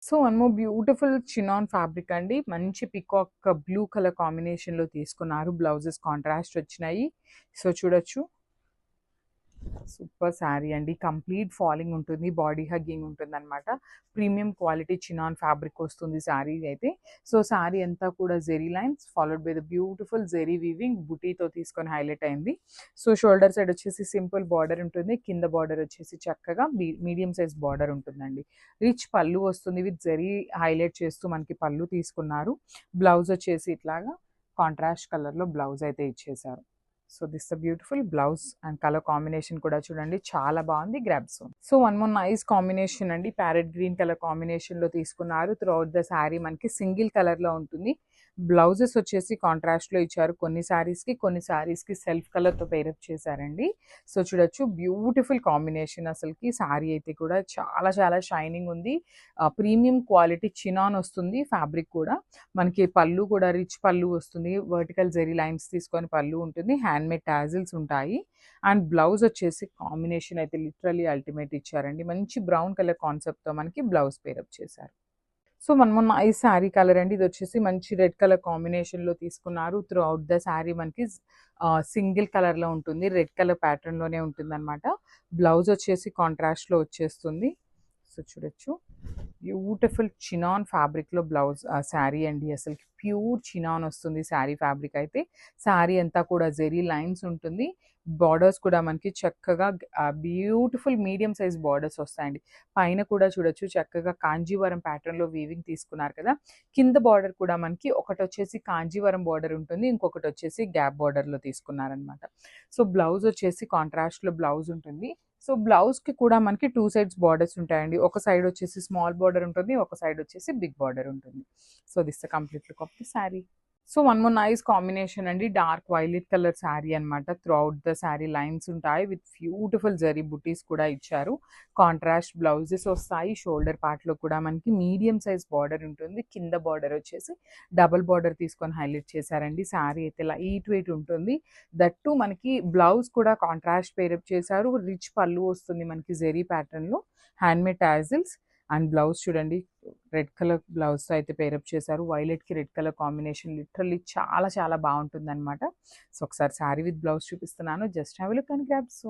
So one more beautiful chinon fabric అండి. మంచి peacock blue colour కాంబినేషన్‌లో తీసుకున్నారు. బ్లౌజెస్ కాంట్రాస్ట్ వచ్చినాయి. సో చూడొచ్చు. సూపర్ శారీ అండి. కంప్లీట్ ఫాలింగ్ ఉంటుంది. బాడీ హగ్గింగ్ ఉంటుందనమాట. ప్రీమియం క్వాలిటీ చినాన్ ఫ్యాబ్రిక్ వస్తుంది శారీ అయితే. సో శారీ అంతా కూడా zari lines followed by the beautiful zari weaving బుటీతో తీసుకొని హైలైట్ అయింది. సో షోల్డర్ సైడ్ వచ్చేసి సింపుల్ బార్డర్ ఉంటుంది. కింద బార్డర్ వచ్చేసి చక్కగా మీడియం సైజ్ బార్డర్ ఉంటుందండి. రిచ్ పళ్ళు వస్తుంది విత్ జెరీ హైలైట్ చేస్తూ మనకి పళ్ళు తీసుకున్నారు. బ్లౌజ్ వచ్చేసి ఇట్లాగా కాంట్రాస్ట్ కలర్‌లో బ్లౌజ్ అయితే ఇచ్చేశారు. So this the beautiful blouse and colour combination కూడా చూడండి చాలా బాగుంది. గ్రాబ్ సోన్. So one more nice combination అండి. ప్యారెట్ గ్రీన్ కలర్ కాంబినేషన్ లో తీసుకున్నారు. త్రూఅవుట్ ద శారీ మనకి సింగిల్ కలర్ లో ఉంటుంది. బ్లౌజెస్ వచ్చేసి కాంట్రాస్ట్ లో ఇచ్చారు. కొన్ని సారీస్ కి సెల్ఫ్ కలర్ తో పేరప్ చేశారండి. సో చూడొచ్చు బ్యూటిఫుల్ కాంబినేషన్. అసలుకి శారీ అయితే కూడా చాలా చాలా షైనింగ్ ఉంది. ప్రీమియం క్వాలిటీ చినాన్ వస్తుంది. ఫ్యాబ్రిక్ కూడా మనకి పళ్ళు కూడా రిచ్ పళ్ళు వస్తుంది. వర్టికల్ జెరీ లైన్స్ తీసుకొని పళ్ళు ఉంటుంది. హ్యాండ్ మేడ్ టాజిల్స్ ఉంటాయి. అండ్ బ్లౌజ్ వచ్చేసి కాంబినేషన్ అయితే లిటరలీ అల్టిమేట్ ఇచ్చారండి. మంచి బ్రౌన్ కలర్ కాన్సెప్ట్తో మనకి బ్లౌజ్ పేరప్ చేశారు. సో మనము నైస్ శారీ కలర్ అండి. ఇది వచ్చేసి మంచి రెడ్ కలర్ కాంబినేషన్లో తీసుకున్నారు. త్రూ అవుట్ ద శారీ మనకి సింగిల్ కలర్లో ఉంటుంది. రెడ్ కలర్ ప్యాటర్న్లోనే ఉంటుంది అనమాట. బ్లౌజ్ వచ్చేసి కాంట్రాస్ట్లో వచ్చేస్తుంది. సో చూడొచ్చు బ్యూటిఫుల్ చినాన్ ఫ్యాబ్రిక్లో బ్లౌజ్ శారీ అండి. అసలు ప్యూర్ చినాన్ వస్తుంది శారీ ఫ్యాబ్రిక్ అయితే. శారీ అంతా కూడా జెరీ లైన్స్ ఉంటుంది. బార్డర్స్ కూడా మనకి చక్కగా బ్యూటిఫుల్ మీడియం సైజ్ బార్డర్స్ వస్తాయండి. పైన కూడా చూడొచ్చు చక్కగా కాంజీవరం ప్యాటర్న్లో వీవింగ్ తీసుకున్నారు కదా. కింద బార్డర్ కూడా మనకి ఒకటి వచ్చేసి కాంజీవరం బార్డర్ ఉంటుంది. ఇంకొకటి వచ్చేసి గ్యాప్ బార్డర్లో తీసుకున్నారనమాట. సో బ్లౌజ్ వచ్చేసి కాంట్రాస్ట్లో బ్లౌజ్ ఉంటుంది. సో బ్లౌజ్కి కూడా మనకి టూ సైడ్స్ బార్డర్స్ ఉంటాయండి. ఒక సైడ్ వచ్చేసి స్మాల్ బార్డర్ ఉంటుంది. ఒక సైడ్ వచ్చేసి బిగ్ బార్డర్ ఉంటుంది. So this the complete look of the sari. So one more nice combination అండి. డార్క్ వైలెట్ కలర్ శారీ అనమాట. Through out the sari lines ఉంటాయి విత్ బ్యూటిఫుల్ జరీ బుటీస్ కూడా ఇచ్చారు. కాంట్రాస్ట్ బ్లౌజెస్ వస్తాయి. షోల్డర్ పార్ట్లో కూడా మనకి మీడియం సైజ్ బార్డర్ ఉంటుంది. కింద బార్డర్ వచ్చేసి డబుల్ బార్డర్ తీసుకొని హైలైట్ చేశారండి. శారీ అయితే లైట్ వెయిట్ ఉంటుంది. దట్టు మనకి బ్లౌజ్ కూడా కాంట్రాస్ట్ పేరప్ చేశారు. రిచ్ పళ్ళు వస్తుంది మనకి జెరీ ప్యాటర్న్లో. హ్యాండ్మేడ్ టాజిల్స్ అండ్ బ్లౌజ్ చూడండి రెడ్ కలర్ బ్లౌజ్తో అయితే పేరప్ చేశారు. వైలెట్కి రెడ్ కలర్ కాంబినేషన్ లిటరల్లీ చాలా చాలా బాగుంటుంది అనమాట. సో ఒకసారి శారీ విత్ బ్లౌజ్ చూపిస్తున్నాను. Just have a look and grab. So